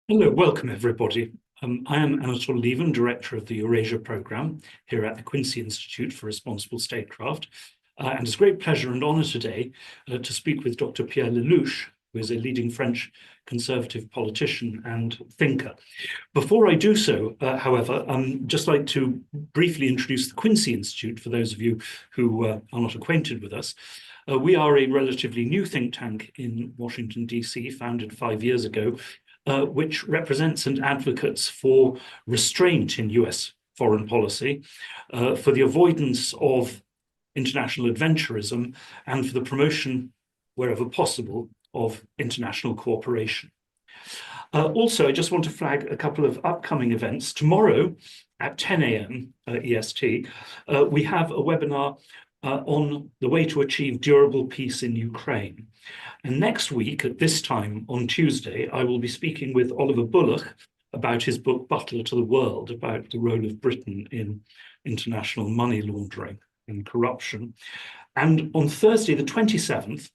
Hello, welcome everybody. I am Anatol Lieven, Director of the Eurasia Programme here at the Quincy Institute for Responsible Statecraft. And it's a great pleasure and honour today to speak with Dr. Pierre Lellouche, who is a leading French conservative politician and thinker. Before I do so, however, I'd just like to briefly introduce the Quincy Institute for those of you who are not acquainted with us. We are a relatively new think tank in Washington, DC, founded 5 years ago, which represents and advocates for restraint in US foreign policy, for the avoidance of international adventurism, and for the promotion, wherever possible, of international cooperation. Also, I just want to flag a couple of upcoming events. Tomorrow at 10 a.m. EST, we have a webinar on the way to achieve durable peace in Ukraine. And next week, at this time on Tuesday, I will be speaking with Oliver Bullock about his book, Butler to the World, about the role of Britain in international money laundering and corruption. And on Thursday, the 27th,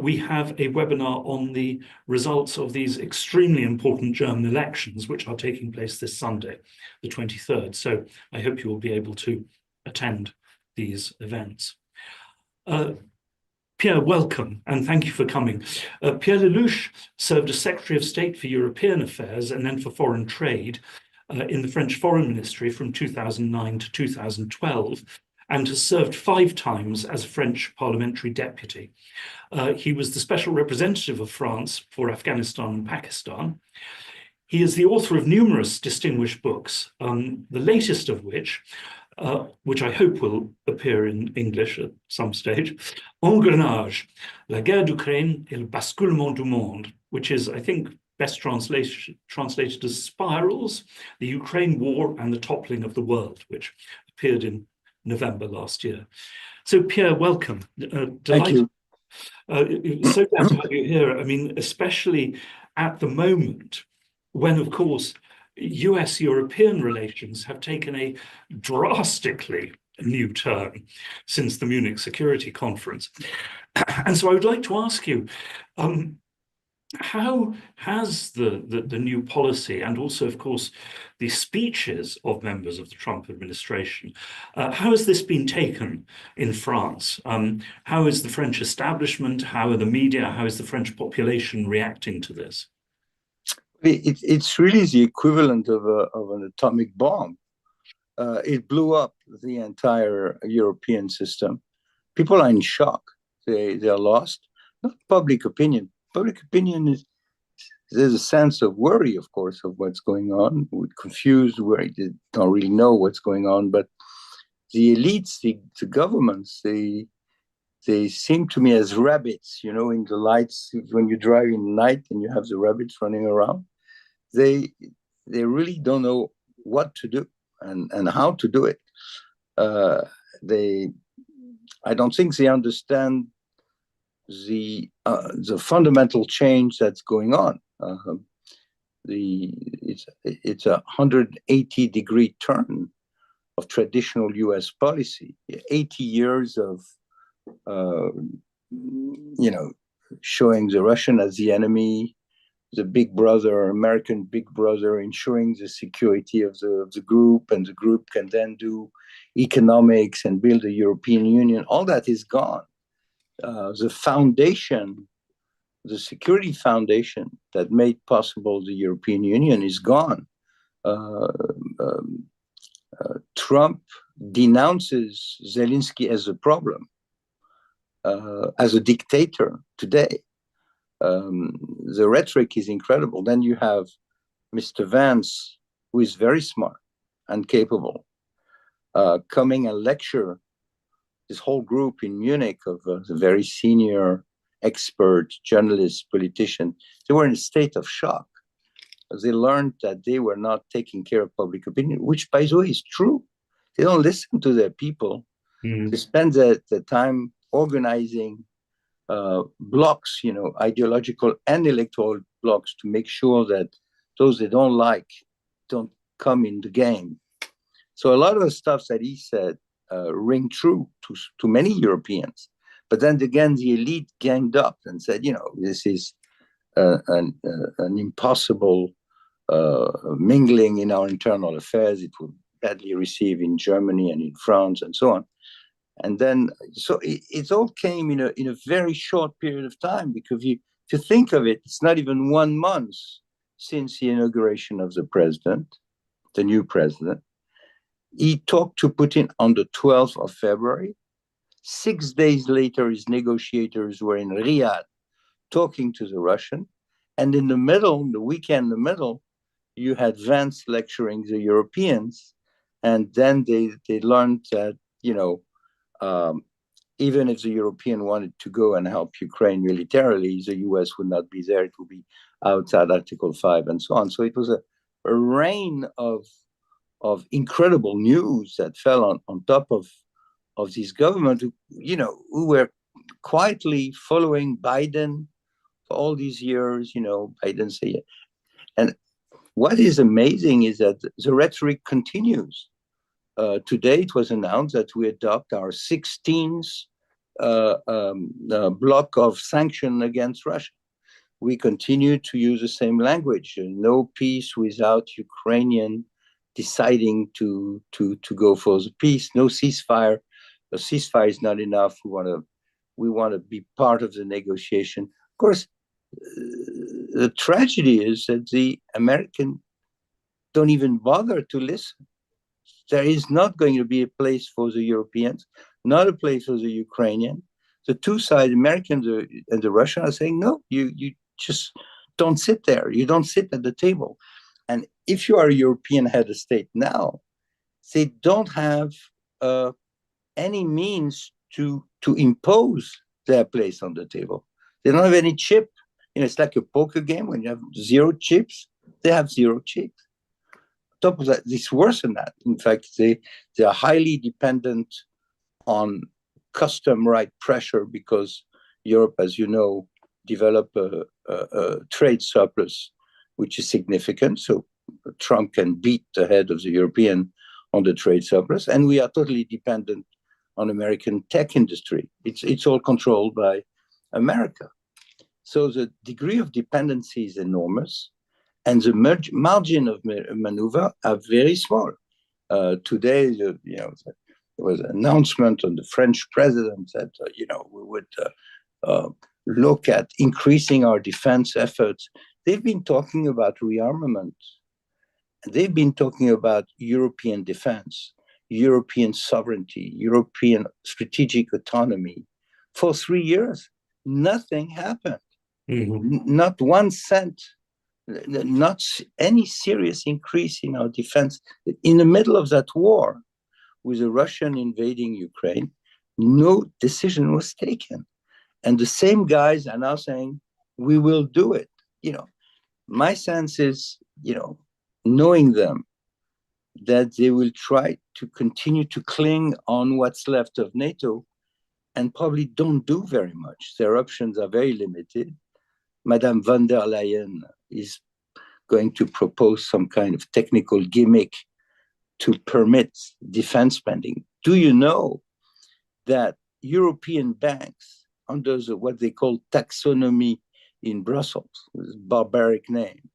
we have a webinar on the results of these extremely important German elections, which are taking place this Sunday, the 23rd. So I hope you will be able to attend these events. Pierre, welcome, and thank you for coming. Pierre Lellouche served as Secretary of State for European Affairs and then for Foreign Trade in the French Foreign Ministry from 2009 to 2012, and has served 5 times as a French parliamentary deputy. He was the special representative of France for Afghanistan and Pakistan. He is the author of numerous distinguished books, the latest of which I hope will appear in English at some stage, Engrenage, la guerre d'Ukraine et le basculement du monde, which is, I think, best translated as Spirals, the Ukraine War and the Toppling of the World, which appeared in November last year. So, Pierre, welcome. Thank you. So glad to have you here. I mean, especially at the moment when, of course, US-European relations have taken a drastically new turn since the Munich Security Conference. And so I would like to ask you, how has the new policy and also, of course, the speeches of members of the Trump administration, how has this been taken in France? How is the French establishment, how are the media, how is the French population reacting to this? It's really the equivalent of an atomic bomb. It blew up the entire European system. People are in shock. They are lost. Not public opinion. Public opinion there's a sense of worry, of course, of what's going on. We're confused, they don't really know what's going on. But the elites, the governments, they seem to me as rabbits, in the lights when you drive in the night and you have the rabbits running around. They really don't know what to do and how to do it. I don't think they understand the fundamental change that's going on. It's a 180-degree turn of traditional U.S. policy. 80 years of showing the Russian as the enemy, the big brother, American big brother, ensuring the security of the group, and the group can then do economics and build a European Union. All that is gone. The foundation, the security foundation that made possible the European Union is gone. Trump denounces Zelensky as a problem, as a dictator today. The rhetoric is incredible. Then you have Mr. Vance, who is very smart and capable, coming and lecture this whole group in Munich of the very senior expert, journalists, politicians. They were in a state of shock. They learned that they were not taking care of public opinion, which, by the way, is true. They don't listen to their people. They spend the time organizing blocks, ideological and electoral blocks, to make sure that those they don't like don't come in the game. So a lot of the stuff that he said ring true to many Europeans. But then again, the elite ganged up and said, this is an impossible mingling in our internal affairs. It was badly received in Germany and in France and so on. And then, so it all came in a very short period of time, because if you think of it, it's not even 1 month since the inauguration of the president, the new president. He talked to Putin on the 12th of February. 6 days later, his negotiators were in Riyadh talking to the Russian. And in the middle, the weekend in the middle, you had Vance lecturing the Europeans. And then they learned that, even if the European wanted to go and help Ukraine militarily, the US would not be there. It would be outside Article 5 and so on. So it was a rain of incredible news that fell on top of this government, who were quietly following Biden for all these years. Biden say, and what is amazing is that the rhetoric continues. Today, it was announced that we adopt our 16th block of sanction against Russia. We continue to use the same language. No peace without Ukrainian deciding to go for the peace. No ceasefire. A ceasefire is not enough. We want to be part of the negotiation. Of course, the tragedy is that the Americans don't even bother to listen. There is not going to be a place for the Europeans, not a place for the Ukrainian. The two sides, Americans and the Russians, are saying, no, you just don't sit there. You don't sit at the table. And if you are a European head of state now, they don't have any means to impose their place on the table. They don't have any chip. It's like a poker game. When you have 0 chips, they have 0 chips. On top of that, it's worse than that. In fact, they are highly dependent on custom right pressure, because Europe, as you know, developed a trade surplus, which is significant. So Trump can beat the head of the European on the trade surplus. And we are totally dependent on American tech industry. It's all controlled by America. So the degree of dependency is enormous, and the margin of maneuver are very small. Today, there was an announcement on the French president that we would look at increasing our defense efforts. They've been talking about rearmament. They've been talking about European defense, European sovereignty, European strategic autonomy for 3 years. Nothing happened. Mm-hmm. Not 1 cent, not any serious increase in our defense. In the middle of that war, with the Russian invading Ukraine, no decision was taken. And the same guys are now saying, we will do it. My sense is, knowing them, that they will try to continue to cling on what's left of NATO and probably don't do very much. Their options are very limited. Madame von der Leyen is going to propose some kind of technical gimmick to permit defense spending. Do you know that European banks, under what they call taxonomy in Brussels, this barbaric name,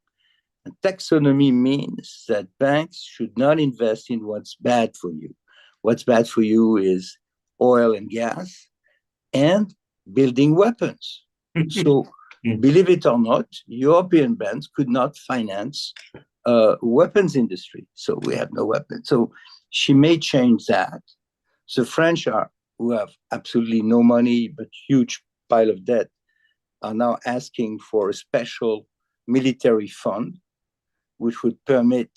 and taxonomy means that banks should not invest in what's bad for you. What's bad for you is oil and gas and building weapons. So, believe it or not, European banks could not finance weapons industry. So we have no weapons. So she may change that. The French who have absolutely no money but huge pile of debt, are now asking for a special military fund, which would permit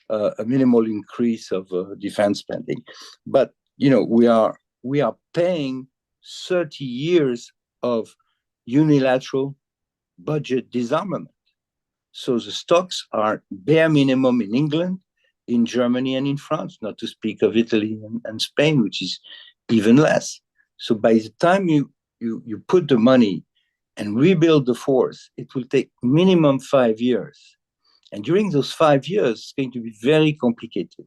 a minimal increase of defense spending. But we are paying 30 years of unilateral budget disarmament. So the stocks are bare minimum in England, in Germany, and in France, not to speak of Italy and Spain, which is even less. So by the time you put the money and rebuild the force, it will take minimum 5 years. And during those 5 years, it's going to be very complicated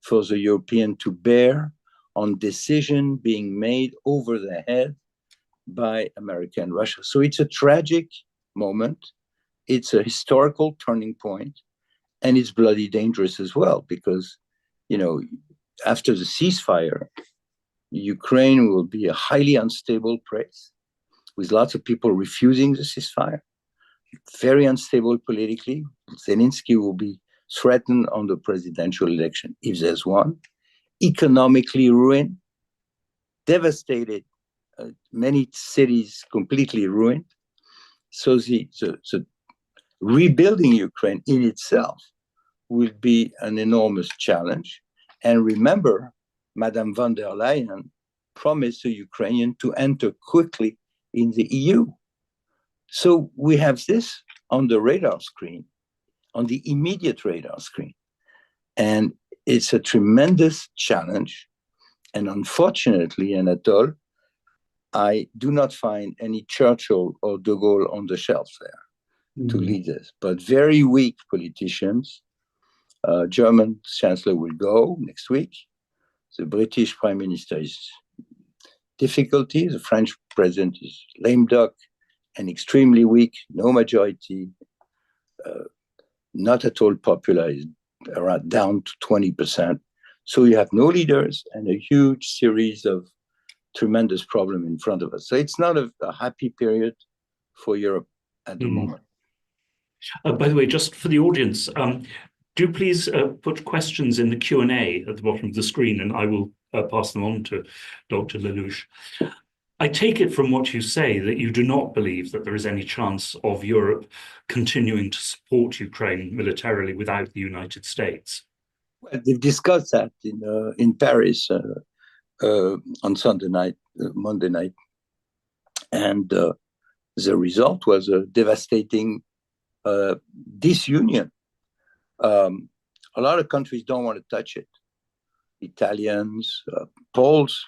for the European to bear on decision being made over their head by America and Russia. So it's a tragic moment. It's a historical turning point. And it's bloody dangerous as well, because, after the ceasefire, Ukraine will be a highly unstable place with lots of people refusing the ceasefire, very unstable politically. Zelensky will be threatened on the presidential election, if there's one, economically ruined, devastated, many cities completely ruined. So the rebuilding Ukraine in itself will be an enormous challenge. And remember, Madame von der Leyen promised the Ukrainians to enter quickly in the EU. So we have this on the radar screen, on the immediate radar screen. And it's a tremendous challenge. And unfortunately, Anatol, I do not find any Churchill or de Gaulle on the shelf there to lead this, but very weak politicians. German Chancellor will go next week. The British Prime Minister is difficulty. The French President is lame duck and extremely weak, no majority, not at all popular, is around down to 20%. So you have no leaders and a huge series of tremendous problems in front of us. So it's not a happy period for Europe at the moment. By the way, just for the audience, do please put questions in the Q&A at the bottom of the screen, and I will pass them on to Dr. Lellouche. I take it from what you say that you do not believe that there is any chance of Europe continuing to support Ukraine militarily without the United States. Well, they've discussed that in Paris on Sunday night, Monday night, and the result was a devastating disunion. A lot of countries don't want to touch it. Italians, Poles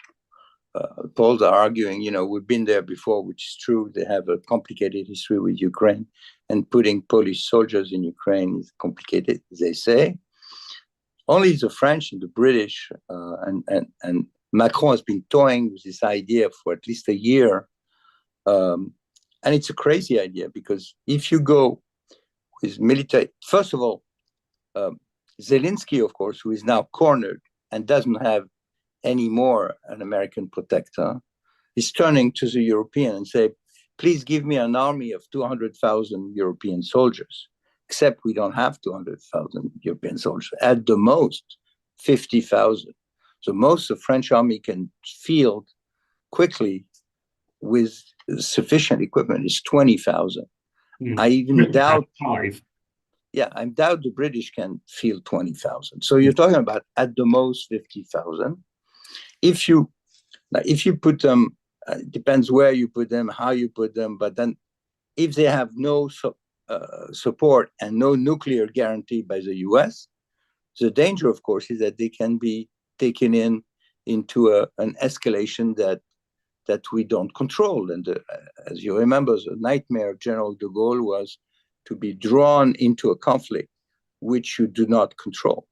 are arguing, we've been there before, which is true. They have a complicated history with Ukraine, and putting Polish soldiers in Ukraine is complicated, they say. Only the French and the British and Macron has been toying with this idea for at least a year. And it's a crazy idea, because if you go with military, first of all, Zelensky, of course, who is now cornered and doesn't have anymore an American protector, is turning to the European and say, please give me an army of 200,000 European soldiers, except we don't have 200,000 European soldiers, at the most 50,000. So most of the French army can field quickly with sufficient equipment is 20,000. I even doubt I doubt the British can field 20,000. So you're talking about at the most 50,000. If you put them, it depends where you put them, how you put them, but then if they have no support and no nuclear guarantee by the US, the danger, of course, is that they can be taken into an escalation that we don't control. And as you remember, the nightmare of General de Gaulle was to be drawn into a conflict which you do not control.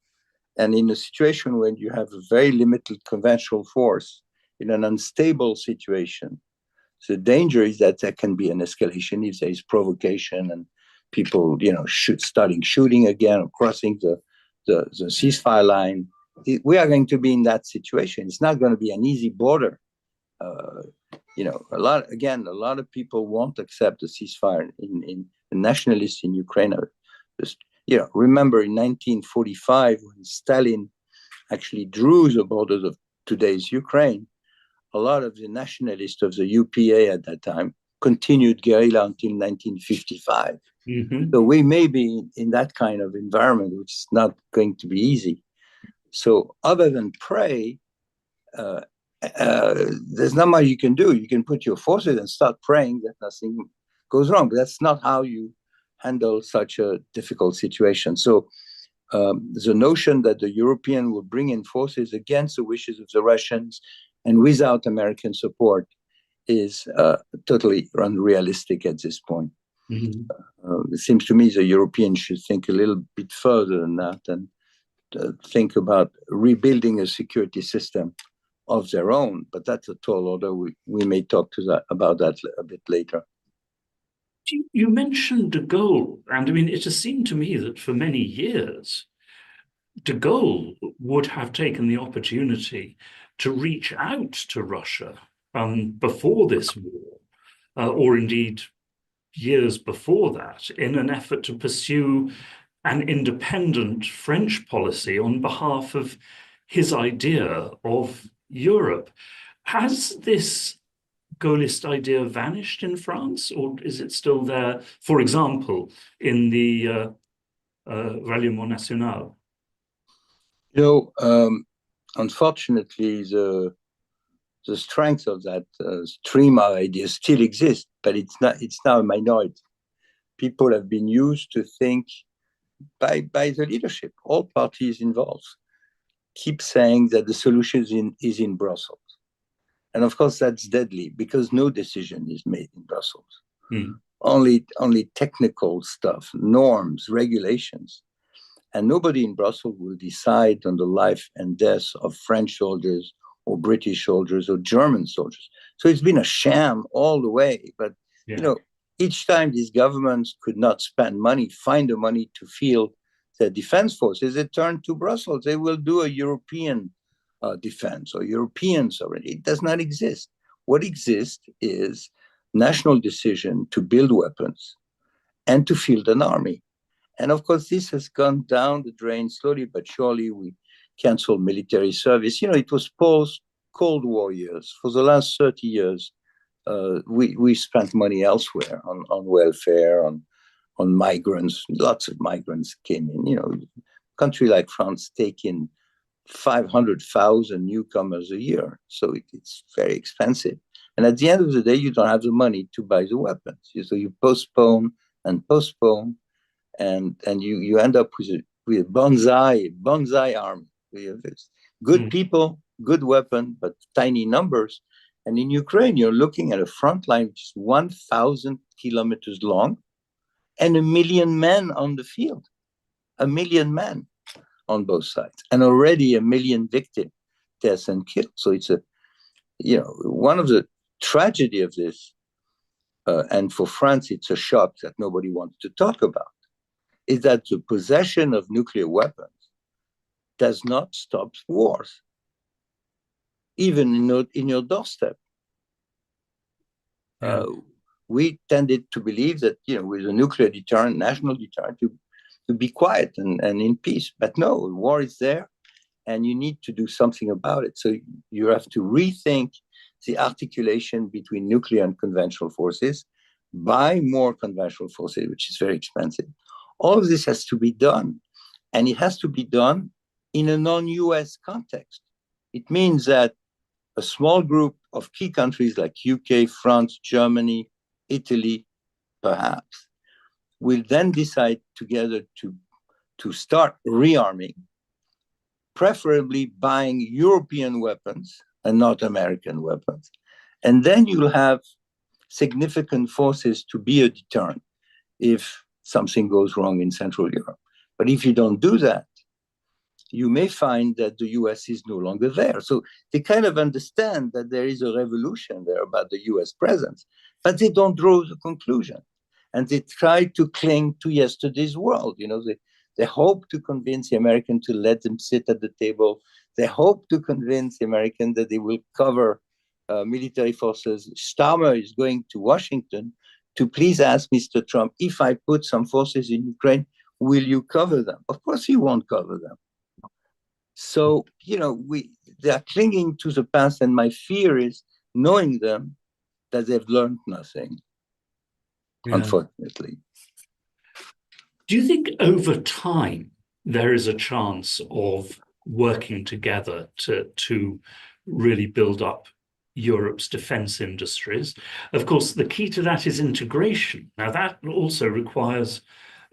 And in a situation when you have a very limited conventional force in an unstable situation, the danger is that there can be an escalation if there is provocation and people, starting shooting again or crossing the ceasefire line. We are going to be in that situation. It's not going to be an easy border. A lot of people won't accept the ceasefire. In the nationalists in Ukraine are just, remember in 1945 when Stalin actually drew the borders of today's Ukraine, a lot of the nationalists of the UPA at that time continued guerrilla until 1955. So we may be in that kind of environment, which is not going to be easy. So other than pray, there's not much you can do. You can put your forces and start praying that nothing goes wrong, but that's not how you handle such a difficult situation. So the notion that the European will bring in forces against the wishes of the Russians and without American support is totally unrealistic at this point. It seems to me the Europeans should think a little bit further than that and think about rebuilding a security system of their own, but that's a tall order. We may talk about that a bit later. You mentioned de Gaulle, and I mean, it has seemed to me that for many years, de Gaulle would have taken the opportunity to reach out to Russia before this war, or indeed years before that, in an effort to pursue an independent French policy on behalf of his idea of Europe. Has this Gaullist idea vanished in France, or is it still there, for example, in the Ralliement National? Unfortunately, the strength of that stream of ideas still exists, but it's now a minority. People have been used to think by the leadership, all parties involved, keep saying that the solution is in Brussels. And of course, that's deadly because no decision is made in Brussels. Only technical stuff, norms, regulations. And nobody in Brussels will decide on the life and death of French soldiers or British soldiers or German soldiers. So it's been a sham all the way. But, each time these governments could not spend money, find the money to field their defense forces, they turn to Brussels. They will do a European defense or European sovereignty. It does not exist. What exists is national decision to build weapons and to field an army. And of course, this has gone down the drain slowly but surely. We canceled military service. It was post-Cold War years. For the last 30 years, we spent money elsewhere on welfare, on migrants. Lots of migrants came in. A country like France take in 500,000 newcomers a year. So it's very expensive. And at the end of the day, you don't have the money to buy the weapons. So you postpone and postpone. And you end up with a bonsai army. We have good people, good weapon, but tiny numbers. And in Ukraine, you're looking at a front line which is 1,000 kilometers long and 1 million men on the field. 1 million men on both sides, and already 1 million victims, deaths and killed. So it's one of the tragedy of this, and for France, it's a shock that nobody wants to talk about, is that the possession of nuclear weapons does not stop wars, even in your doorstep. We tended to believe that, with a nuclear deterrent, national deterrent, to be quiet and in peace. But no, war is there, and you need to do something about it. So you have to rethink the articulation between nuclear and conventional forces, buy more conventional forces, which is very expensive. All of this has to be done, and it has to be done in a non-US context. It means that a small group of key countries like UK, France, Germany, Italy, perhaps, will then decide together to start rearming, preferably buying European weapons and not American weapons. And then you'll have significant forces to be a deterrent if something goes wrong in Central Europe. But if you don't do that, you may find that the US is no longer there. So they kind of understand that there is a revolution there about the US presence, but they don't draw the conclusion. And they try to cling to yesterday's world. They hope to convince the American to let them sit at the table. They hope to convince the American that they will cover military forces. Starmer is going to Washington to please ask Mr. Trump, if I put some forces in Ukraine, will you cover them? Of course he won't cover them. So, they are clinging to the past, and my fear is, knowing them, that they've learned nothing, unfortunately. Do you think over time there is a chance of working together to really build up Europe's defense industries? Of course, the key to that is integration. Now, that also requires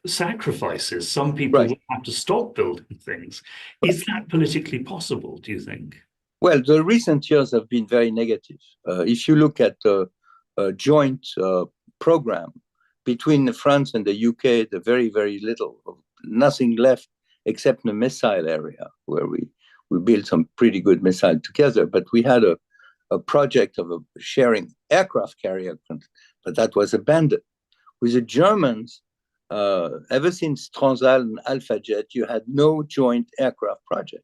sacrifices. Some people will have to stop building things. Is that politically possible, do you think? Well, the recent years have been very negative. If you look at the joint program between France and the UK, the very, very little, nothing left except the missile area, where we built some pretty good missiles together. But we had a project of sharing aircraft carrier, but that was abandoned. With the Germans, ever since Transall and Alpha-Jet, you had no joint aircraft project.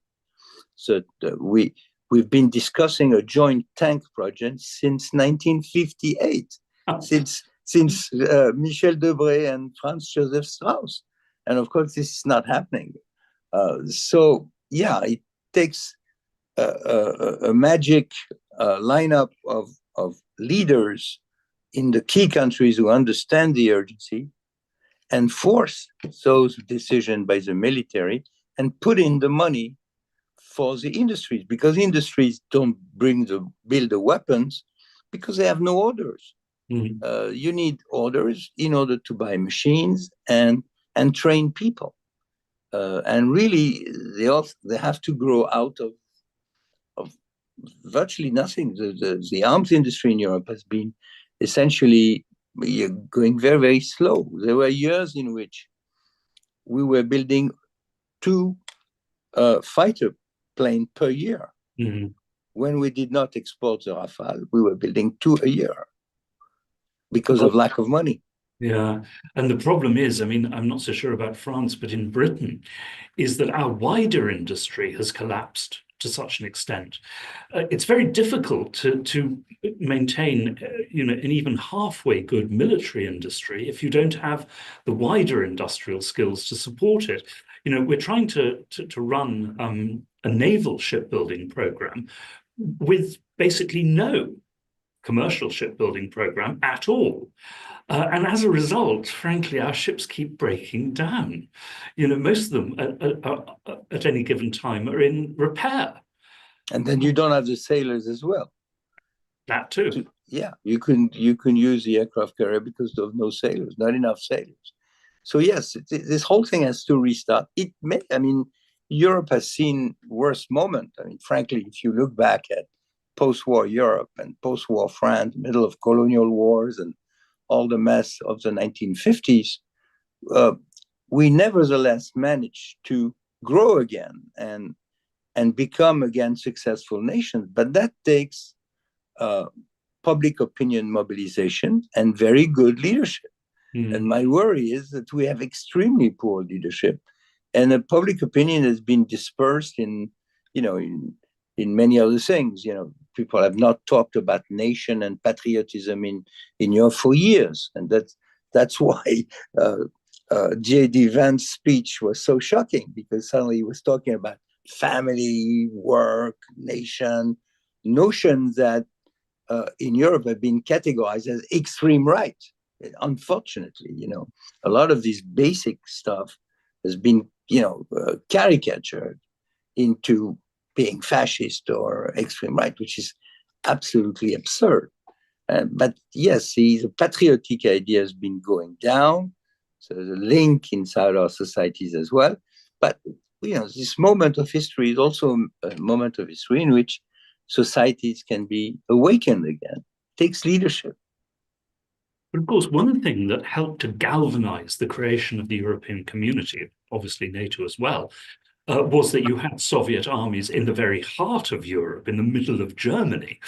So we've been discussing a joint tank project since 1958, since Michel Debré and Franz Joseph Strauss. And of course, this is not happening. So yeah, it takes a magic lineup of leaders in the key countries who understand the urgency and force those decisions by the military and put in the money for the industries, because industries don't build the weapons because they have no orders. Mm-hmm. You need orders in order to buy machines and train people. And really, they have to grow out of virtually nothing. The arms industry in Europe has been essentially going very, very slow. There were years in which we were building 2 fighter planes per year. Mm-hmm. When we did not export the Rafale, we were building 2 a year because of lack of money. Yeah, and the problem is, I mean, I'm not so sure about France, but in Britain, is that our wider industry has collapsed to such an extent. It's very difficult to maintain, an even halfway good military industry if you don't have the wider industrial skills to support it. We're trying to run a naval shipbuilding program with basically no commercial shipbuilding program at all. And as a result, frankly, our ships keep breaking down. Most of them at any given time are in repair. And then you don't have the sailors as well. That too. You can use the aircraft carrier because there's no sailors, not enough sailors. So yes, this whole thing has to restart. Europe has seen worse moments. Frankly, if you look back at post-war Europe and post-war France, middle of colonial wars and all the mess of the 1950s, we nevertheless managed to grow again and become again successful nations. But that takes public opinion mobilization and very good leadership. Mm. And my worry is that we have extremely poor leadership, and the public opinion has been dispersed in many other things. People have not talked about nation and patriotism in Europe for years, and that's why J.D. Vance's speech was so shocking, because suddenly he was talking about family, work, nation, notions that in Europe have been categorized as extreme right. Unfortunately, a lot of this basic stuff has been, caricatured into being fascist or extreme right, which is absolutely absurd. But yes, the patriotic idea has been going down. So there's a link inside our societies as well. But, this moment of history is also a moment of history in which societies can be awakened again. It takes leadership. But of course, one thing that helped to galvanize the creation of the European community, obviously NATO as well, was that you had Soviet armies in the very heart of Europe, in the middle of Germany,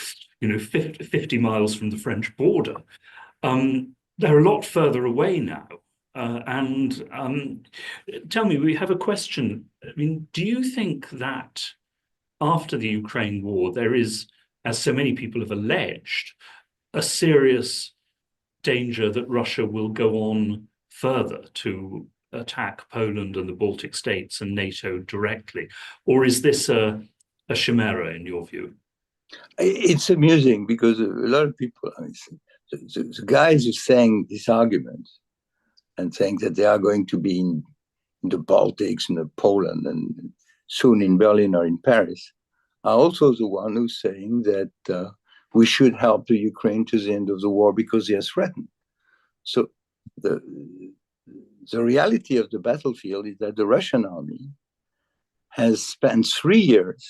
50 miles from the French border. They're a lot further away now. Tell me, we have a question. Do you think that after the Ukraine war, there is, as so many people have alleged, a serious danger that Russia will go on further to attack Poland and the Baltic states and NATO directly? Or is this a chimera in your view? It's amusing because a lot of people, the guys who saying this argument and saying that they are going to be in the Baltics and Poland and soon in Berlin or in Paris, are also the one who's saying that we should help the Ukraine to the end of the war because they are threatened. So the reality of the battlefield is that the Russian army has spent 3 years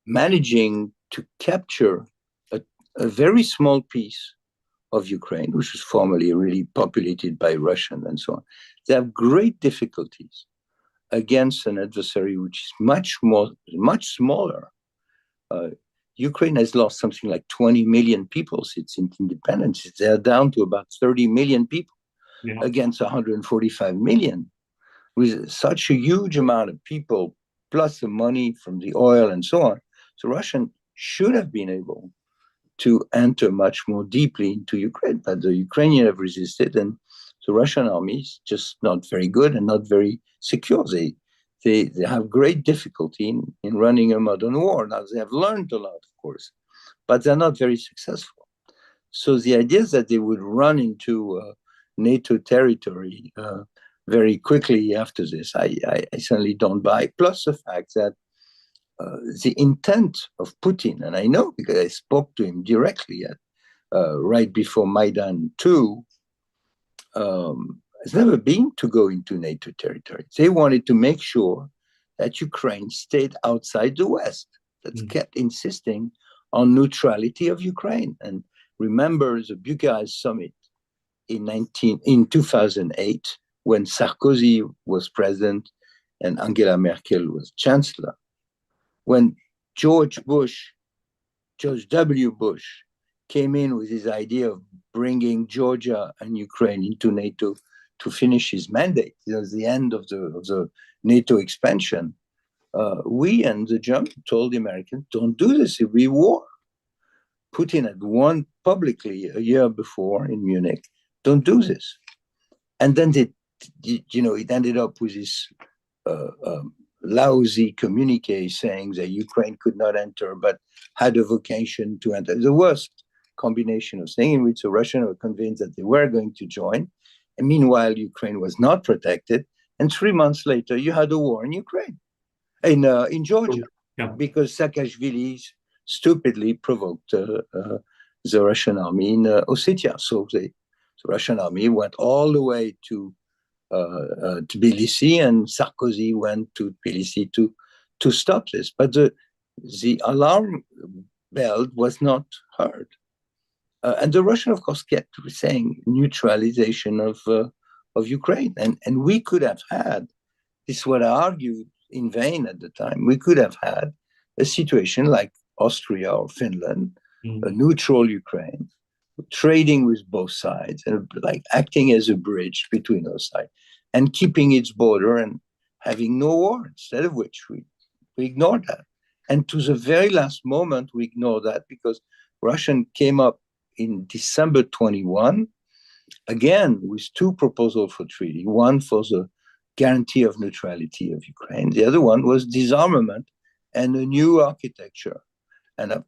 managing to capture a very small piece of Ukraine, which was formerly really populated by Russians and so on. They have great difficulties against an adversary which is much smaller. Ukraine has lost something like 20 million people since its independence. They're down to about 30 million people against 145 million. With such a huge amount of people, plus the money from the oil and so on, the Russian should have been able to enter much more deeply into Ukraine, but the Ukrainians have resisted, and the Russian army is just not very good and not very secure. They have great difficulty in running a modern war. Now, they have learned a lot, of course, but they're not very successful. So the idea is that they would run into NATO territory very quickly after this, I certainly don't buy. Plus the fact that the intent of Putin, and I know because I spoke to him directly right before Maidan 2, has never been to go into NATO territory. They wanted to make sure that Ukraine stayed outside the West. That's kept insisting on neutrality of Ukraine. And remember the Bucharest summit in 2008, when Sarkozy was president and Angela Merkel was chancellor. When George W. Bush came in with his idea of bringing Georgia and Ukraine into NATO to finish his mandate, it was the end of the NATO expansion. We and the Germans told the Americans, don't do this, it'll be war. Putin had warned publicly a year before in Munich, don't do this. And then it ended up with this lousy communique saying that Ukraine could not enter, but had a vocation to enter. The worst combination of things in which the Russians were convinced that they were going to join. And meanwhile, Ukraine was not protected. And 3 months later, you had a war in Ukraine, in Georgia, because Saakashvili stupidly provoked the Russian army in Ossetia. So the Russian army went all the way to Tbilisi, and Sarkozy went to Tbilisi to stop this. But the alarm bell was not heard. And the Russians, of course, kept saying neutralization of Ukraine. And we could have had, this is what I argued in vain at the time, we could have had a situation like Austria or Finland, a neutral Ukraine, trading with both sides and like acting as a bridge between those sides and keeping its border and having no war, instead of which we ignored that. And to the very last moment, we ignored that because Russia came up in December 21, again, with two proposals for treaty. One for the guarantee of neutrality of Ukraine. The other one was disarmament and a new architecture. And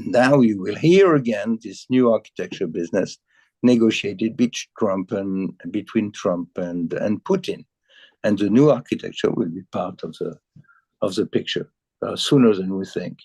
now you will hear again this new architecture business negotiated between Trump and Putin. And the new architecture will be part of the picture sooner than we think.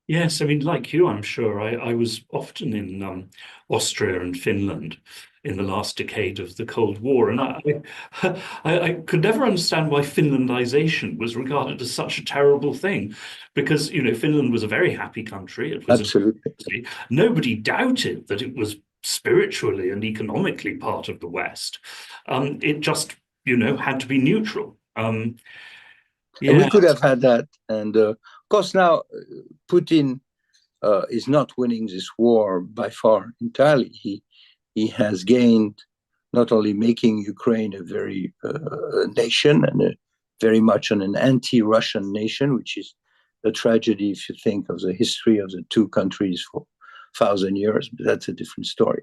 Yes, I mean, like you, I'm sure. I was often in Austria and Finland in the last decade of the Cold War, and I could never understand why Finlandization was regarded as such a terrible thing, because Finland was a very happy country. It was absolutely. Nobody doubted that it was spiritually and economically part of the West. It just had to be neutral. And we could have had that, and of course now Putin is not winning this war by far entirely. He has gained not only making Ukraine a very nation and very much an anti-Russian nation, which is a tragedy if you think of the history of the two countries for 1,000 years, but that's a different story.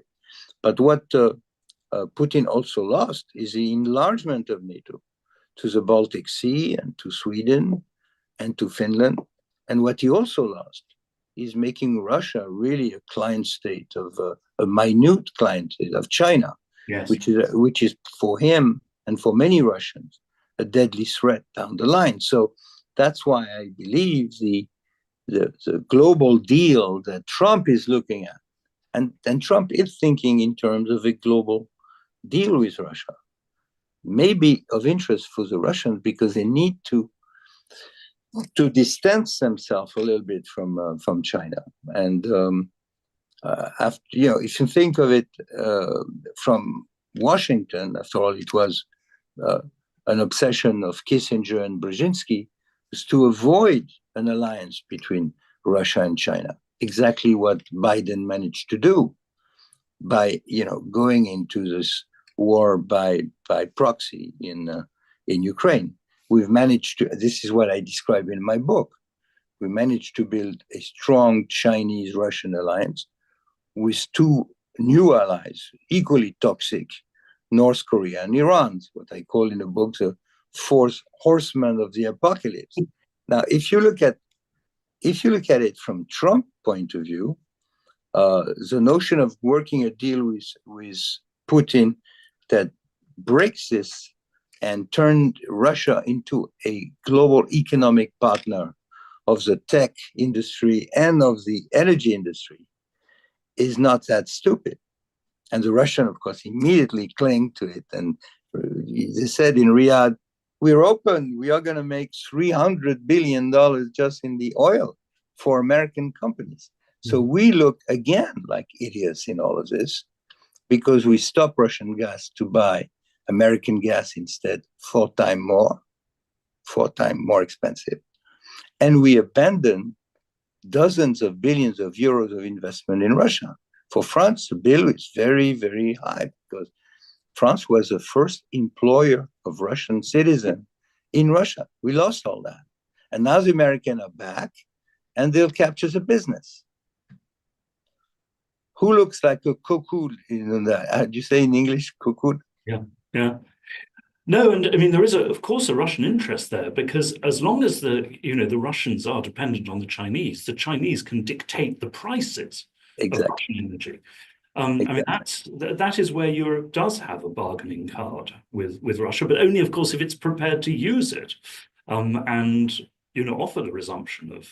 But what Putin also lost is the enlargement of NATO to the Baltic Sea and to Sweden and to Finland. And what he also lost is making Russia really a client state of a minute client state of China, yes, which is for him and for many Russians a deadly threat down the line. So that's why I believe the global deal that Trump is looking at, and Trump is thinking in terms of a global deal with Russia, may be of interest for the Russians because they need to distance themselves a little bit from China. And after, if you think of it from Washington, after all, it was an obsession of Kissinger and Brzezinski, was to avoid an alliance between Russia and China. Exactly what Biden managed to do by going into this war by proxy in Ukraine. We've managed to. This is what I describe in my book. We managed to build a strong Chinese-Russian alliance with two new allies, equally toxic, North Korea and Iran, what I call in the book the fourth horseman of the apocalypse. Now, if you look at it from Trump's point of view, the notion of working a deal with Putin that breaks this and turned Russia into a global economic partner of the tech industry and of the energy industry is not that stupid. And the Russians, of course, immediately clung to it. And they said in Riyadh, we're open. We are going to make $300 billion just in the oil for American companies. So we look again like idiots in all of this because we stop Russian gas to buy American gas instead, four times more expensive. And we abandon dozens of billions of euros of investment in Russia. For France, the bill is very, very high because France was the first employer of Russian citizens in Russia. We lost all that. And now the Americans are back and they'll capture the business. Who looks like a cuckoo? How do you say in English, cuckoo? Yeah, yeah. No, and I mean, there is, of course, a Russian interest there because as long as the Russians are dependent on the Chinese can dictate the prices of Russian energy. Exactly. I mean, that is where Europe does have a bargaining card with Russia, but only, of course, if it's prepared to use it and offer the resumption of.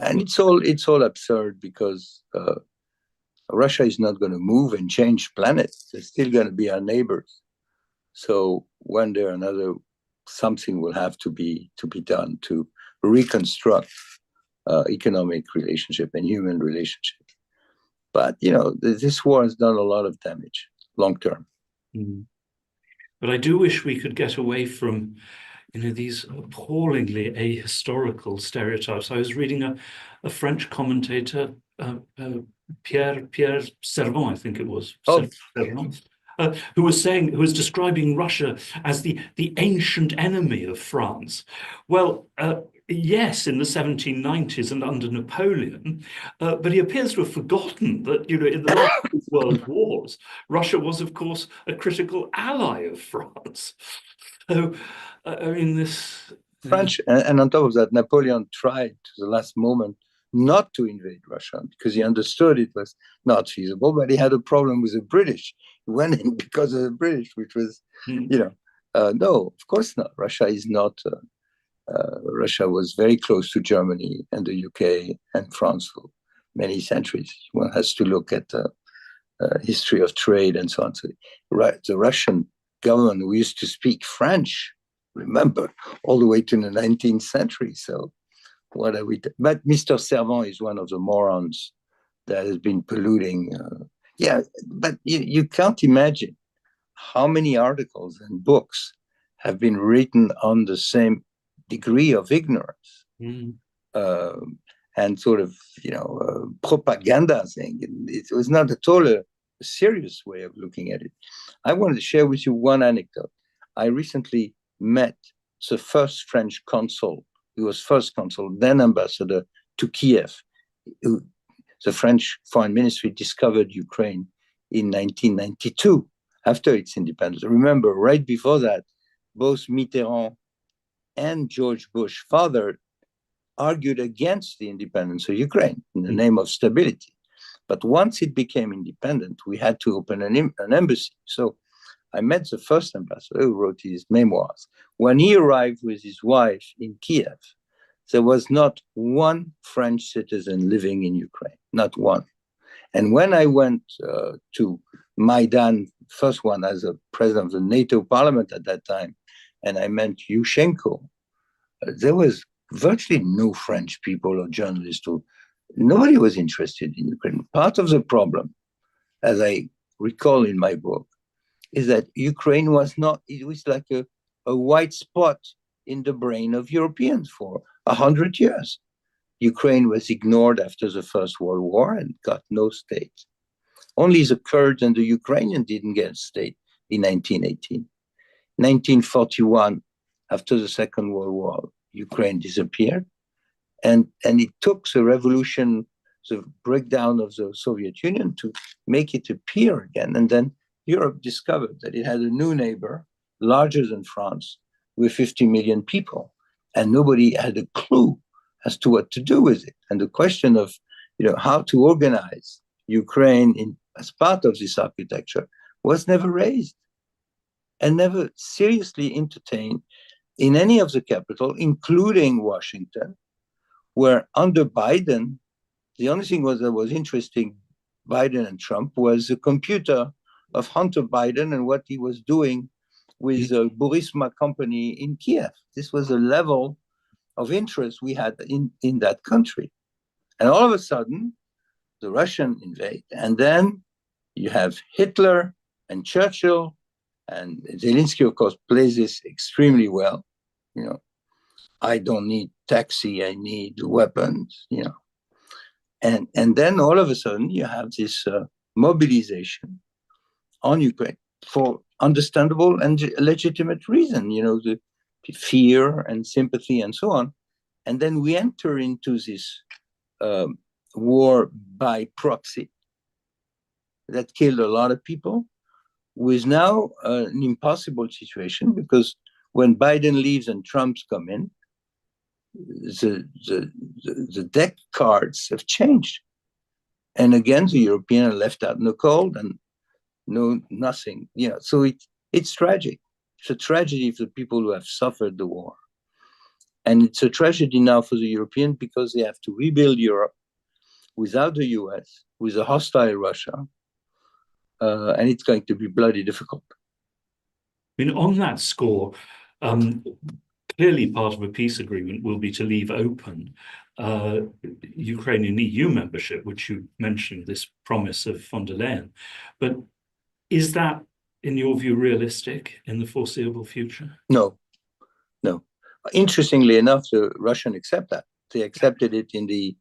And it's all absurd because Russia is not going to move and change planets. They're still going to be our neighbors. So one day or another, something will have to be done to reconstruct economic relationship and human relationship. But this war has done a lot of damage long term. But I do wish we could get away from these appallingly ahistorical stereotypes. I was reading a French commentator, Pierre Servan, I think it was. Servan, who was describing Russia as the ancient enemy of France. Well, yes, in the 1790s and under Napoleon, but he appears to have forgotten that, in the last two world wars, Russia was, of course, a critical ally of France. So, I mean, this... French, and on top of that, Napoleon tried to the last moment not to invade Russia because he understood it was not feasible, but he had a problem with the British. He went in because of the British, which was, no, of course not. Russia is not... Russia was very close to Germany and the UK and France for many centuries. One has to look at the history of trade and so on. So, the Russian government who used to speak French, remember, all the way to the 19th century. So what are we... But Mr. Servan is one of the morons that has been polluting. But you can't imagine how many articles and books have been written on the same degree of ignorance and sort of propaganda thing. It was not at all a serious way of looking at it. I wanted to share with you one anecdote. I recently met the first French consul. He was first consul, then ambassador to Kiev. The French foreign ministry discovered Ukraine in 1992 after its independence. Remember, right before that, both Mitterrand and George Bush father argued against the independence of Ukraine in the name of stability. But once it became independent, we had to open an embassy. So I met the first ambassador who wrote his memoirs. When he arrived with his wife in Kiev, there was not one French citizen living in Ukraine, not one. And when I went to Maidan, first one as a president of the NATO parliament at that time, and I met Yushchenko, there was virtually no French people or journalists. Nobody was interested in Ukraine. Part of the problem, as I recall in my book, is that Ukraine was not, it was like a white spot in the brain of Europeans for 100 years. Ukraine was ignored after the First World War and got no state. Only the Kurds and the Ukrainians didn't get a state in 1918. 1941, after the Second World War, Ukraine disappeared. And it took the revolution, the breakdown of the Soviet Union to make it appear again. And then Europe discovered that it had a new neighbor, larger than France, with 50 million people. And nobody had a clue as to what to do with it. And the question of, how to organize Ukraine as part of this architecture was never raised and never seriously entertained in any of the capital, including Washington, where under Biden, the only thing that was interesting, Biden and Trump, was the computer of Hunter Biden and what he was doing with the Burisma company in Kiev. This was a level of interest we had in that country. And all of a sudden, the Russians invade. And then you have Hitler and Churchill, and Zelensky, of course, plays this extremely well. I don't need taxi, I need weapons, And then all of a sudden you have this mobilization on Ukraine for understandable and legitimate reason, the fear and sympathy and so on. And then we enter into this war by proxy that killed a lot of people, with now an impossible situation, because when Biden leaves and Trump's come in, the deck cards have changed. And again, the Europeans are left out in the cold and nothing. So it's tragic. It's a tragedy for the people who have suffered the war. And it's a tragedy now for the Europeans because they have to rebuild Europe without the US, with a hostile Russia. And it's going to be bloody difficult. On that score, clearly part of a peace agreement will be to leave open Ukrainian EU membership, which you mentioned, this promise of von der Leyen. But is that, in your view, realistic in the foreseeable future? No. Interestingly enough, the Russians accept that. They accepted it in the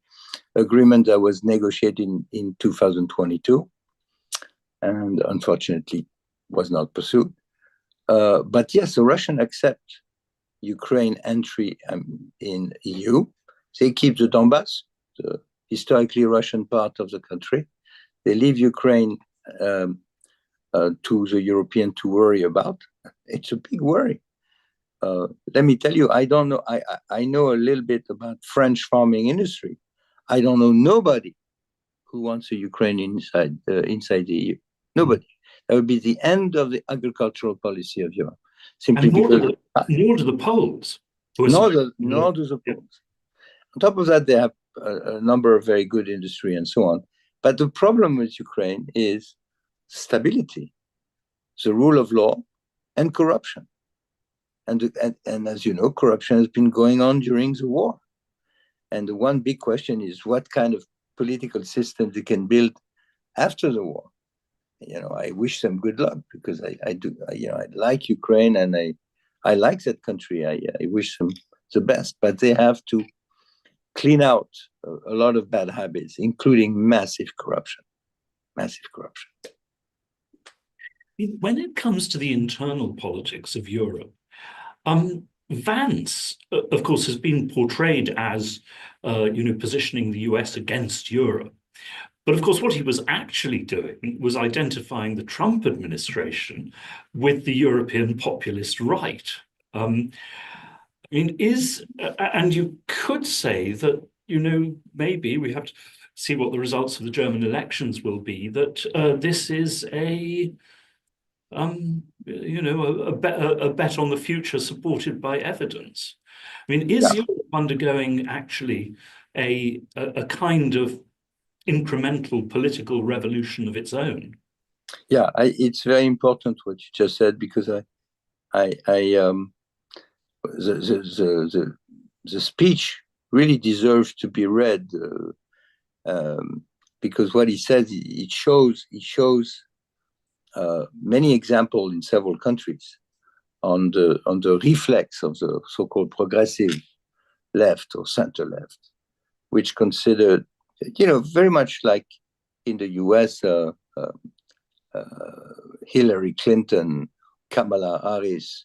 agreement that was negotiated in 2022, and unfortunately was not pursued. But yes, the Russians accept Ukraine entry in EU. They keep the Donbass, the historically Russian part of the country. They leave Ukraine to the European to worry about. It's a big worry. Let me tell you, I don't know. I know a little bit about French farming industry. I don't know nobody who wants a Ukraine inside the EU. Nobody. That would be the end of the agricultural policy of Europe. Simply because nor do the Poles. Nor do the Poles. On top of that, they have a number of very good industry and so on. But the problem with Ukraine is stability, the rule of law, and corruption. And as you know, corruption has been going on during the war. And the one big question is what kind of political system they can build after the war. I wish them good luck, because I do. I like Ukraine and I like that country. I wish them the best, but they have to clean out a lot of bad habits, including massive corruption. Massive corruption. When it comes to the internal politics of Europe, Vance, of course, has been portrayed as, positioning the US against Europe. But of course, what he was actually doing was identifying the Trump administration with the European populist right. And you could say that, maybe we have to see what the results of the German elections will be, that this is a bet on the future supported by evidence. Is Europe undergoing actually a kind of incremental political revolution of its own? Yeah, it's very important what you just said, because the speech really deserves to be read, because what he says, it shows many examples in several countries on the reflex of the so-called progressive left or center left which considered, very much like in the US, Hillary Clinton, Kamala Harris,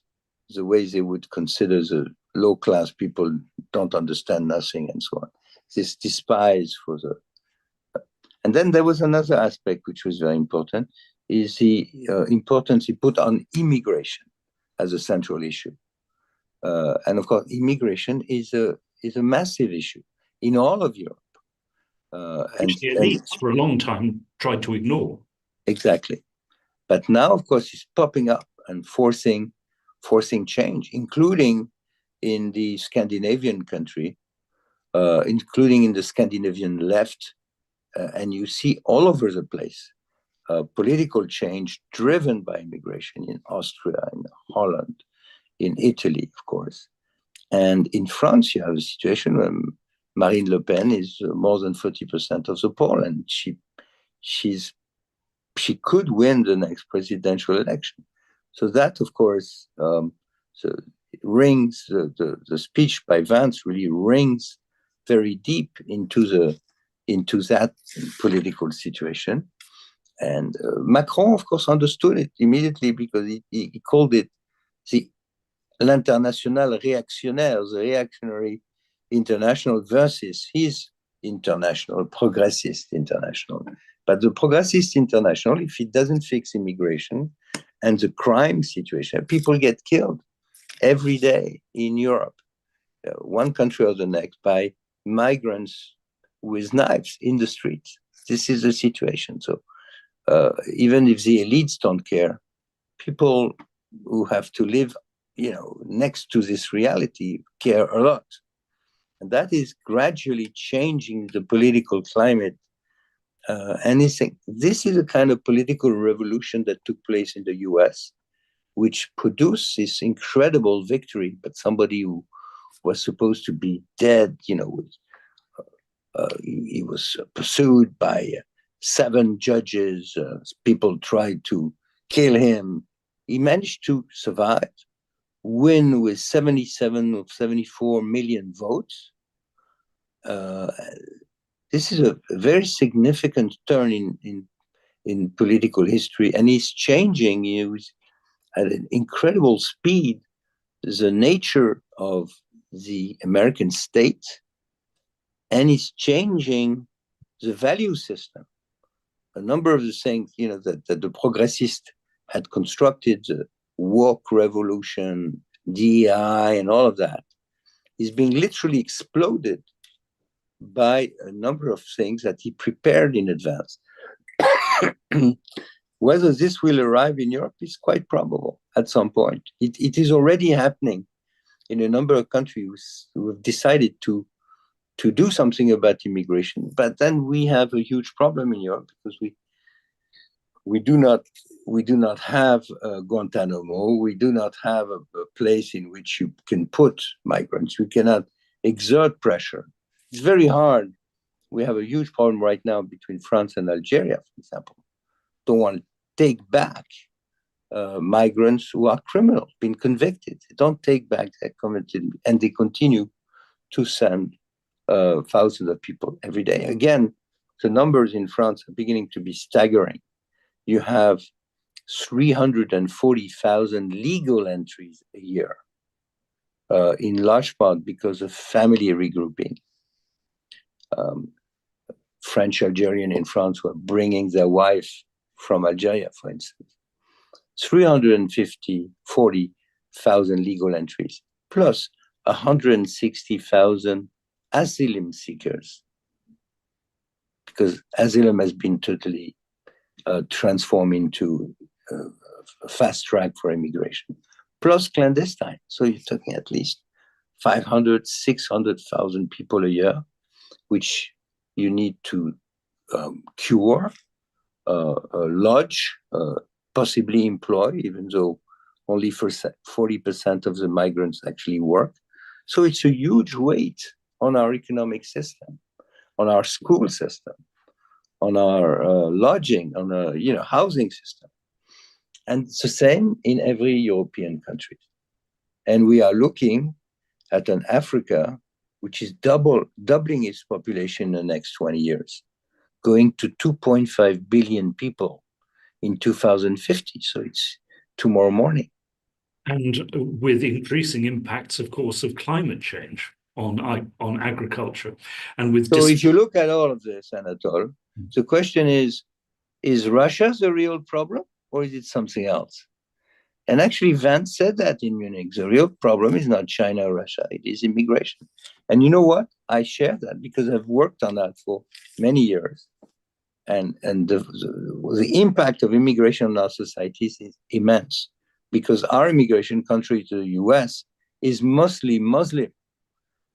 the way they would consider the low-class people don't understand nothing and so on. This despise for the... And then there was another aspect which was very important, is the importance he put on immigration as a central issue. And of course, immigration is a massive issue in all of Europe. Which the elites for a long time tried to ignore. Exactly. But now, of course, it's popping up and forcing change, including in the Scandinavian country, including in the Scandinavian left. And you see all over the place political change driven by immigration in Austria, in Holland, in Italy, of course. And in France, you have a situation where Marine Le Pen is more than 30% of the poll, and she could win the next presidential election. So that, of course, rings, the speech by Vance really rings very deep into that political situation. And Macron, of course, understood it immediately because he called it l'international réactionnaire, the reactionary international versus his international, progressist international. But the progressist international, if it doesn't fix immigration and the crime situation, people get killed every day in Europe, one country or the next, by migrants with knives in the streets. This is the situation. So even if the elites don't care, people who have to live, next to this reality care a lot. And that is gradually changing the political climate. And this is a kind of political revolution that took place in the US, which produced this incredible victory. But somebody who was supposed to be dead, he was pursued by 7 judges. People tried to kill him. He managed to survive, win with 77 or 74 million votes. This is a very significant turn in political history, and he's changing at an incredible speed the nature of the American state, and he's changing the value system. A number of the things, that the progressists had constructed, the woke revolution, DEI, and all of that, is being literally exploded by a number of things that he prepared in advance. Whether this will arrive in Europe is quite probable at some point. It is already happening in a number of countries who have decided to do something about immigration. But then we have a huge problem in Europe because we do not have Guantanamo. We do not have a place in which you can put migrants. We cannot exert pressure. It's very hard. We have a huge problem right now between France and Algeria, for example. Don't want to take back migrants who are criminals, been convicted. They don't take back their convicted, and they continue to send thousands of people every day. Again, the numbers in France are beginning to be staggering. You have 340,000 legal entries a year, in large part because of family regrouping. French Algerian in France were bringing their wife from Algeria, for instance. 40,000 legal entries, plus 160,000 asylum seekers, because asylum has been totally transformed into a fast track for immigration, plus clandestine. So you're talking at least 500, 600,000 people a year, which you need to cure, lodge, possibly employ, even though only for 40% of the migrants actually work. So it's a huge weight on our economic system, on our school system, on our lodging, on our housing system. And it's the same in every European country. And we are looking at an Africa which is doubling its population in the next 20 years, going to 2.5 billion people in 2050. So it's tomorrow morning. And with increasing impacts, of course, of climate change on agriculture. And with so if you look at all of this, Anatol, the question is Russia the real problem or is it something else? And actually, Vance said that in Munich. The real problem is not China or Russia, it is immigration. And you know what? I share that because I've worked on that for many years. And the impact of immigration on our societies is immense because our immigration country to the US is mostly Muslim.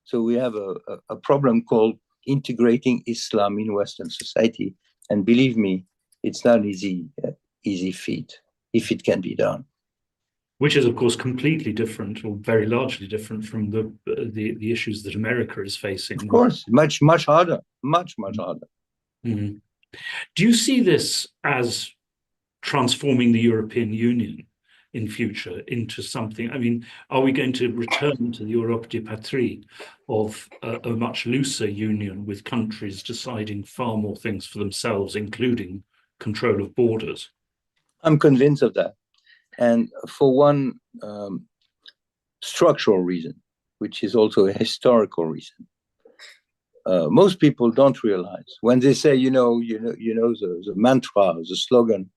So we have a problem called integrating Islam in Western society. And believe me, it's not an easy feat if it can be done. Which is, of course, completely different or very largely different from the issues that America is facing. Of course, much harder, much harder. Mm-hmm. Do you see this as transforming the European Union in future into something? I mean, are we going to return to the Europe de Patrie of a much looser union with countries deciding far more things for themselves, including control of borders? I'm convinced of that. And for one structural reason, which is also a historical reason. Most people don't realize when they say, the mantra, the slogan,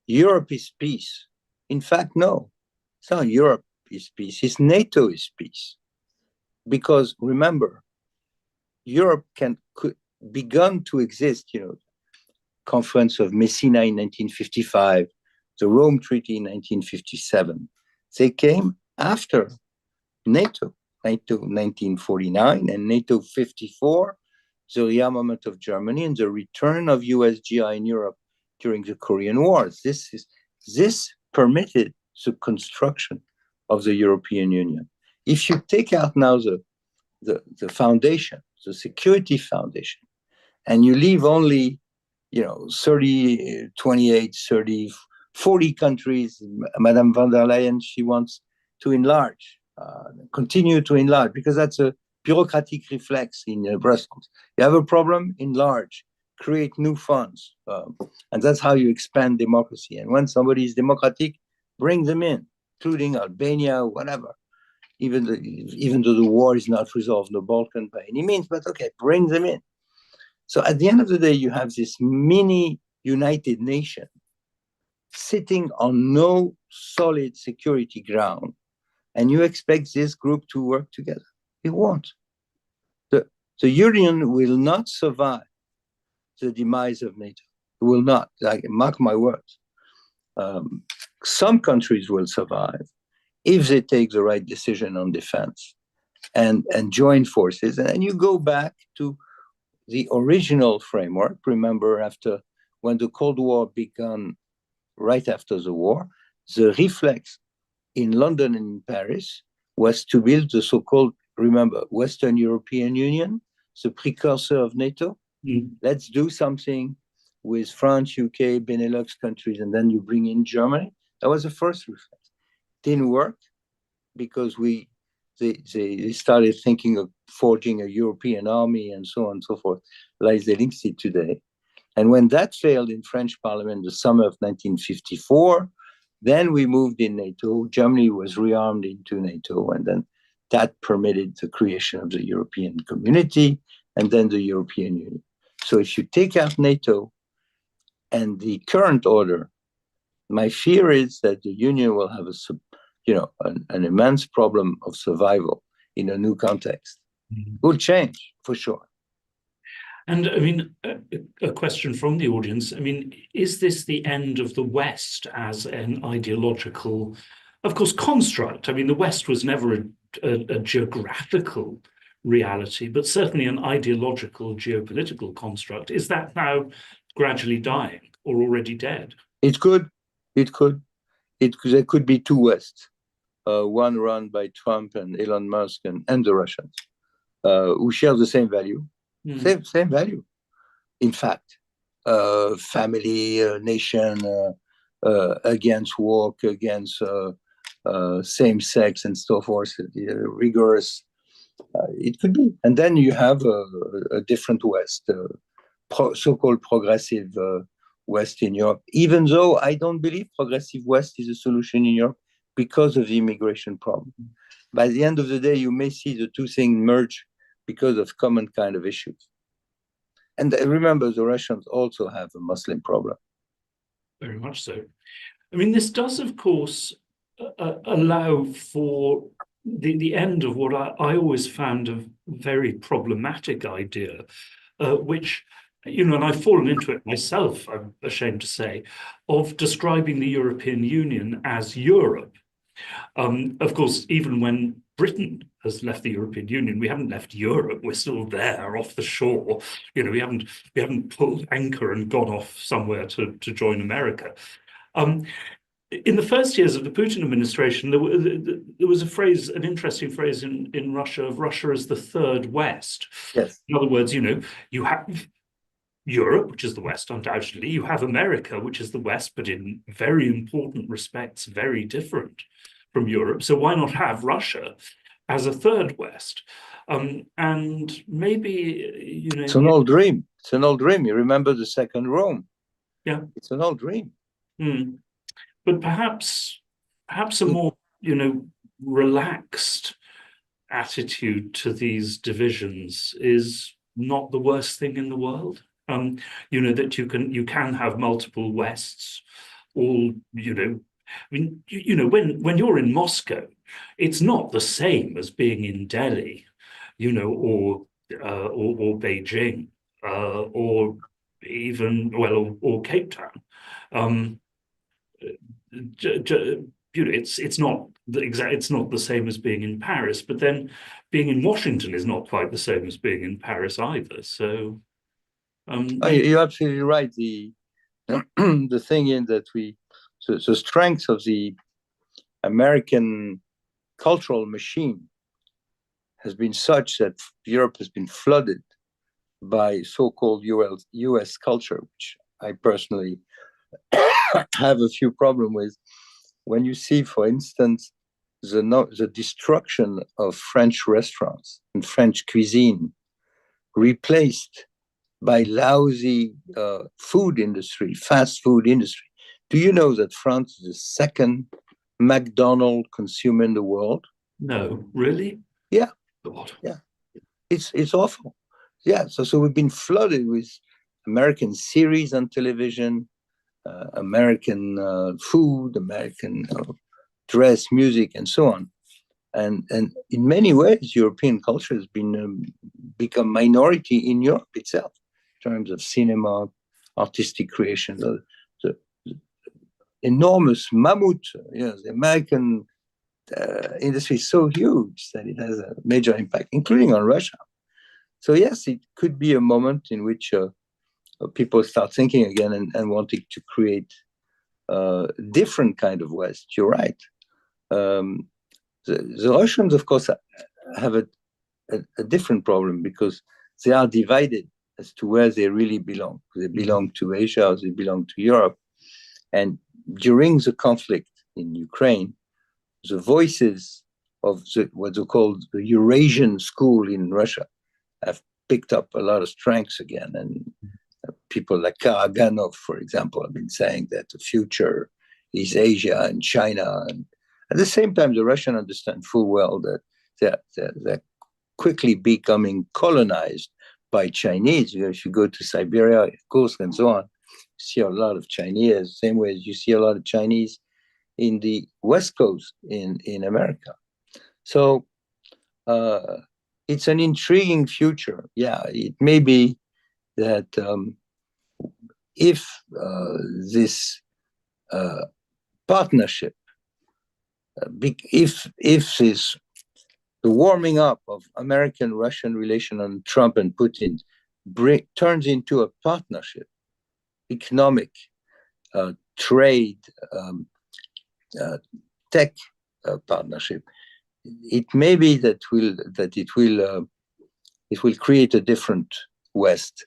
Europe is peace. In fact, no, it's not Europe is peace, it's NATO is peace. Because remember, Europe could begun to exist, Conference of Messina in 1955, the Rome Treaty in 1957. They came after NATO 1949 and NATO 54, the rearmament of Germany and the return of USGI in Europe during the Korean Wars. This permitted the construction of the European Union. If you take out now the foundation, the security foundation, and you leave only 30, 28, 30, 40 countries, Madame von der Leyen, she wants to enlarge, continue to enlarge, because that's a bureaucratic reflex in Brussels. You have a problem, enlarge, create new funds. And that's how you expand democracy. And when somebody is democratic, bring them in, including Albania, whatever. Even though the war is not resolved in the Balkan by any means, but okay, bring them in. So at the end of the day, you have this mini United Nation sitting on no solid security ground, and you expect this group to work together. It won't. The Union will not survive the demise of NATO. It will not. Mark my words. Some countries will survive if they take the right decision on defense and join forces. And you go back to the original framework. Remember, when the Cold War began, right after the war, the reflex in London and in Paris was to build the so-called, remember, Western European Union, the precursor of NATO. Let's do something with France, UK, Benelux countries, and then you bring in Germany. That was the first reflex. Didn't work because they started thinking of forging a European army and so on and so forth, like Zelensky today. And when that failed in French Parliament the summer of 1954, then we moved in NATO. Germany was rearmed into NATO, and then that permitted the creation of the European Community and then the European Union. So if you take out NATO and the current order, my fear is that the Union will have an immense problem of survival in a new context. It will change for sure. And I mean, a question from the audience, I mean, is this the end of the West as an ideological, of course, construct? I mean, the West was never a geographical reality, but certainly an ideological geopolitical construct. Is that now gradually dying or already dead? It could. There could be two Wests, one run by Trump and Elon Musk and the Russians, who share the same value. Same value. In fact, family, nation, against work, against same sex and so forth, rigorous It could be. And then you have a different West, so-called progressive West in Europe, even though I don't believe progressive West is a solution in Europe because of the immigration problem. By the end of the day, you may see the two things merge because of common kind of issues. And remember, the Russians also have a Muslim problem. Very much so. I mean, this does, of course, allow for the end of what I always found a very problematic idea, which, and I've fallen into it myself, I'm ashamed to say, of describing the European Union as Europe. Of course, even when Britain has left the European Union, we haven't left Europe. We're still there off the shore. We haven't pulled anchor and gone off somewhere to join America. In the first years of the Putin administration, there was a phrase, an interesting phrase in Russia, of Russia as the third West. Yes. In other words, you have Europe, which is the West, undoubtedly. You have America, which is the West, but in very important respects, very different from Europe. So why not have Russia as a third West? And maybe, It's an old dream. It's an old dream. You remember the second Rome? Yeah. It's an old dream. But perhaps a more, relaxed attitude to these divisions is not the worst thing in the world. That you can have multiple Wests, all, when you're in Moscow, it's not the same as being in Delhi, or Beijing, or even, or Cape Town. It's not the same as being in Paris, but then being in Washington is not quite the same as being in Paris either. So you're absolutely right. The thing is that the strength of the American cultural machine has been such that Europe has been flooded by so-called US culture, which I personally have a few problems with. When you see, for instance, the destruction of French restaurants and French cuisine replaced by lousy food industry, fast food industry. Do you know that France is the second McDonald's consumer in the world? No, really? Yeah. God. Yeah. It's awful. Yeah. So we've been flooded with American series on television, American food, American dress, music, and so on. And in many ways, European culture has been become minority in Europe itself in terms of cinema, artistic creation. The enormous mammoth, the American industry is so huge that it has a major impact, including on Russia. So yes, it could be a moment in which people start thinking again and wanting to create a different kind of West. You're right. The Russians, of course, have a different problem because they are divided as to where they really belong. They belong to Asia or they belong to Europe. And during the conflict in Ukraine, the voices of what they call the Eurasian school in Russia have picked up a lot of strength again. And people like Karaganov, for example, have been saying that the future is Asia and China. And at the same time, the Russians understand full well that they're quickly becoming colonized by Chinese. If you go to Siberia, Kursk, and so on, you see a lot of Chinese, same way as you see a lot of Chinese in the West Coast in America. So it's an intriguing future. Yeah, it may be that if this partnership, if this the warming up of American-Russian relation on Trump and Putin turns into a partnership, economic, trade, tech partnership, it may be that it will create a different West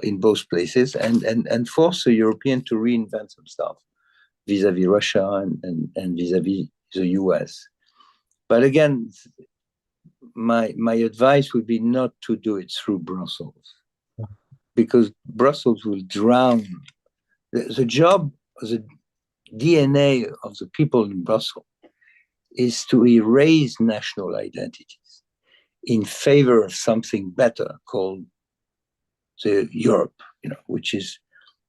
in both places and force the European to reinvent some stuff vis-a-vis Russia and vis-a-vis the US. But again, my advice would be not to do it through Brussels, because Brussels will drown. The job, the DNA of the people in Brussels is to erase national identities in favor of something better called the Europe, which is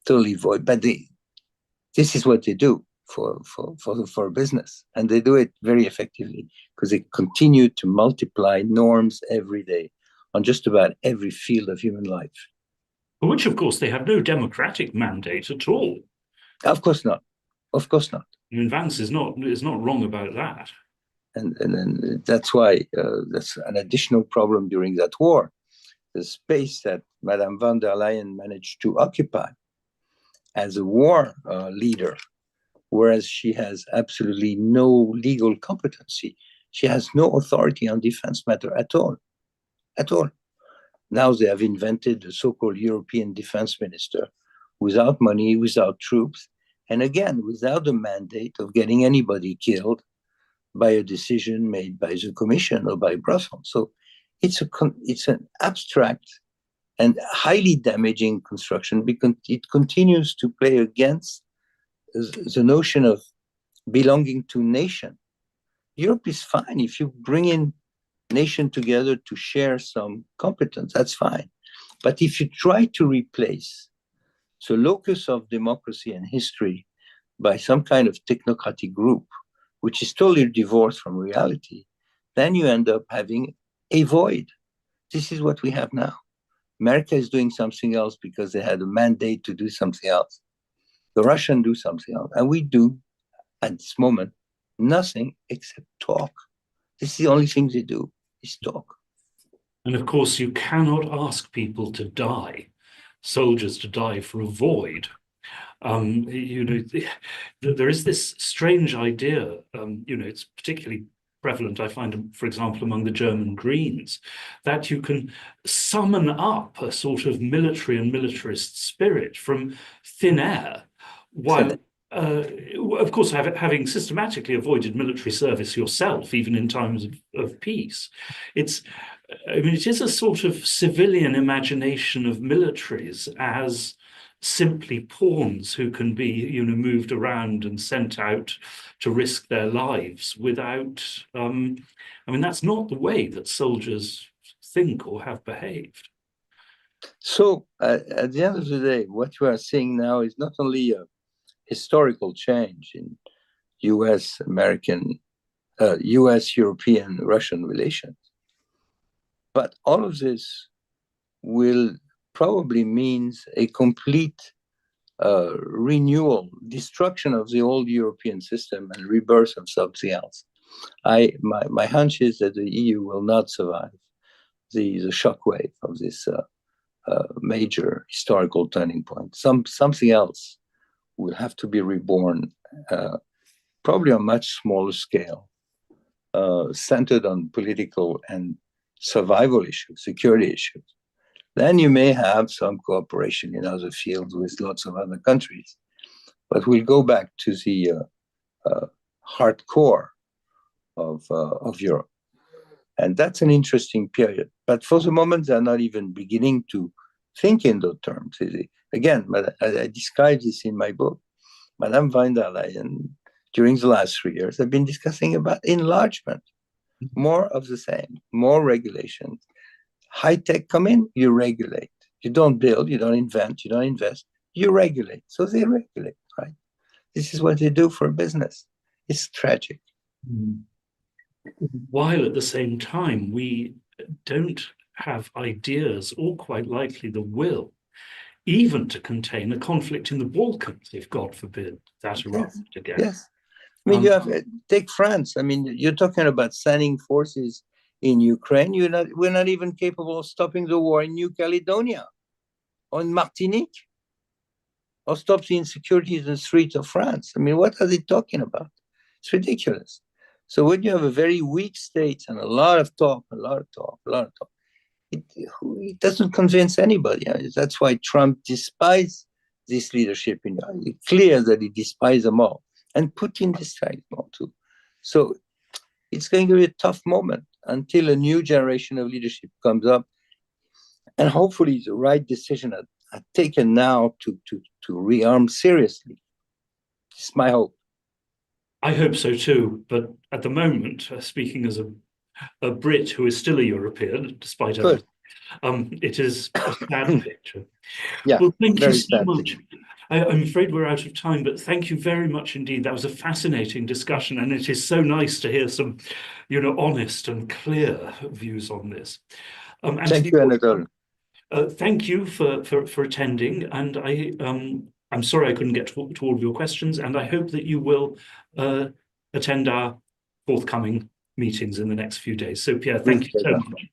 totally void. But this is what they do for business, and they do it very effectively because they continue to multiply norms every day on just about every field of human life. For which, of course, they have no democratic mandate at all. Of course not. Of course not. I mean, Vance is not wrong about that. And then that's why that's an additional problem during that war. The space that Madame von der Leyen managed to occupy as a war leader, whereas she has absolutely no legal competency. She has no authority on defense matter at all. At all. Now they have invented the so-called European defense minister without money, without troops, and again, without the mandate of getting anybody killed by a decision made by the Commission or by Brussels. So it's an abstract and highly damaging construction because it continues to play against the notion of belonging to nation. Europe is fine if you bring in nation together to share some competence, that's fine. But if you try to replace the locus of democracy and history by some kind of technocratic group, which is totally divorced from reality, then you end up having a void. This is what we have now. America is doing something else because they had a mandate to do something else. The Russians do something else. And we do, at this moment, nothing except talk. This is the only thing they do, is talk. And of course, you cannot ask people to die, soldiers to die for a void. There is this strange idea, it's particularly prevalent, I find, for example, among the German Greens, that you can summon up a sort of military and militarist spirit from thin air, while, of course, having systematically avoided military service yourself, even in times of peace. It is a sort of civilian imagination of militaries as simply pawns who can be, moved around and sent out to risk their lives without, that's not the way that soldiers think or have behaved. So at the end of the day, what we are seeing now is not only a historical change in US, European, Russian relations, but all of this will probably means a complete renewal, destruction of the old European system and rebirth of something else. My hunch is that the EU will not survive the shockwave of this major historical turning point. Something else will have to be reborn, probably on a much smaller scale, centered on political and survival issues, security issues. Then you may have some cooperation in other fields with lots of other countries. But we'll go back to the hardcore of Europe. And that's an interesting period. But for the moment, they're not even beginning to think in those terms. Again, I describe this in my book. Madame von der Leyen, during the last 3 years, have been discussing about enlargement, more of the same, more regulations. High tech come in, you regulate. You don't build, you don't invent, you don't invest, you regulate. So they regulate, right? This is what they do for business. It's tragic. While at the same time, we don't have ideas or quite likely the will even to contain a conflict in the Balkans, if God forbid that erupted again. Yes. You have take France. You're talking about sending forces in Ukraine. We're not even capable of stopping the war in New Caledonia or in Martinique, or stop the insecurity in the streets of France. What are they talking about? It's ridiculous. So when you have a very weak state and a lot of talk, it doesn't convince anybody. That's why Trump despises this leadership. It's clear that he despises them all. And Putin despises them all too. So it's going to be a tough moment. until a new generation of leadership comes up, and hopefully the right decision are taken now to rearm seriously. It's my hope. I hope so too, but at the moment, speaking as a Brit who is still a European, despite everything, it is a sad picture. Yeah, well, thank you very so sad. much. I'm afraid we're out of time, but thank you very much indeed. That was a fascinating discussion, and it is so nice to hear some, honest and clear views on this. And Thank you, Anatol. thank you for attending, and I'm sorry I couldn't get to all of your questions, and I hope that you will attend our forthcoming meetings in the next few days. So, Pierre, thank you so much.